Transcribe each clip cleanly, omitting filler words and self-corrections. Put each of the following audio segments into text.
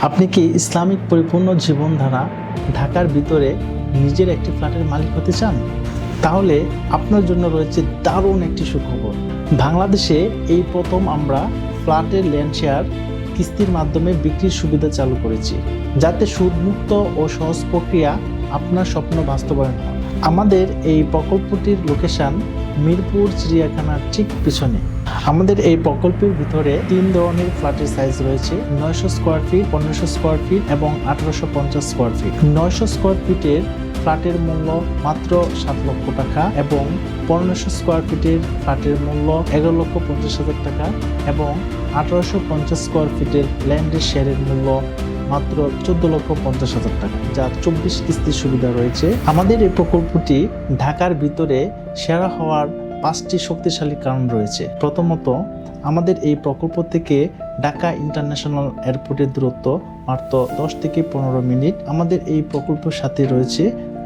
আপনি কি ইসলামিক পরিপূর্ণ জীবনধারা ঢাকার ভিতরে নিজের একটি ফ্ল্যাটের মালিক হতে চান? তাহলে আপনার জন্য রয়েছে দারুণ একটি সুখবর। বাংলাদেশে এই প্রথম আমরা ফ্ল্যাটের ল্যান্ড শেয়ার কিস্তির মাধ্যমে বিক্রির সুবিধা চালু করেছি, যাতে সুদমুক্ত ও সহজ প্রক্রিয়া আপনার স্বপ্ন বাস্তবায়ন হয়। আমাদের এই প্রকল্পটির লোকেশন মিরপুর চিড়িয়াখানার ঠিক পিছনে। আমাদের এই প্রকল্পের ভিতরে 3 ধরনের ফ্ল্যাটের সাইজ রয়েছে: 900 স্কোয়ার ফিট, 1500 স্কোয়ার ফিট এবং 1850 স্কোয়ার ফিট। 900 স্কোয়ার ফিটের ফ্ল্যাটের মূল্য মাত্র 7 লক্ষ টাকা এবং 1500 স্কোয়ার ফিটের ফ্ল্যাটের মূল্য 11,50,000 টাকা এবং 1850 স্কোয়ার ফিটের ল্যান্ডের শেয়ারের মূল্য মাত্র 14,50,000 টাকা, যা 24 কিস্তির সুবিধা রয়েছে। আমাদের এই প্রকল্পটি ঢাকার ভিতরে সেরা হওয়ার 5টি শক্তিশালী কারণ রয়েছে। প্রথমত, আমাদের এই প্রকল্প থেকে ঢাকা ইন্টারন্যাশনাল এয়ারপোর্টের দূরত্ব মাত্র 10 থেকে 15 মিনিট। আমাদের এই প্রকল্পের সাথে রয়েছে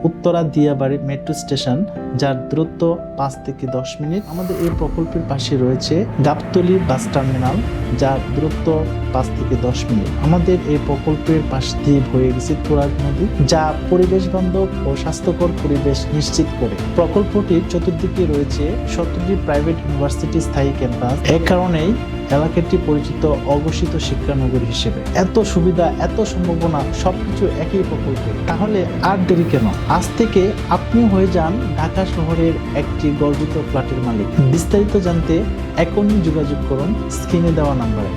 উত্তরা দিয়াবাড়ি মেট্রো স্টেশন, যার দূরত্ব 5 থেকে 10 মিনিট। আমাদের এই প্রকল্পের পাশে রয়েছে গাবতলী বাস টার্মিনাল, যার দূরত্ব 5 থেকে 10 মিনিট। আমাদের এই প্রকল্পের পাশ দিয়ে বয়ে গেছে তুরাগ নদী, যা পরিবেশ বান্ধব ও স্বাস্থ্যকর পরিবেশ নিশ্চিত করে। প্রকল্পটির চতুর্দিকে রয়েছে 17টি প্রাইভেট ইউনিভার্সিটি স্থায়ী ক্যাম্পাস। এ কারণেই এলাকাটি পরিচিত অঘোষিত শিক্ষানগরী হিসেবে। এত সুবিধা, এত সম্ভাবনা, সবকিছু একই প্রকল্পে। তাহলে আর দেরি কেন? আজ থেকে আপনি হয়ে যান ঢাকা শহরের একটি গর্বিত ফ্ল্যাটের মালিক। বিস্তারিত জানতে এখনই যোগাযোগ করুন স্ক্রিনে দেওয়া নাম্বারে।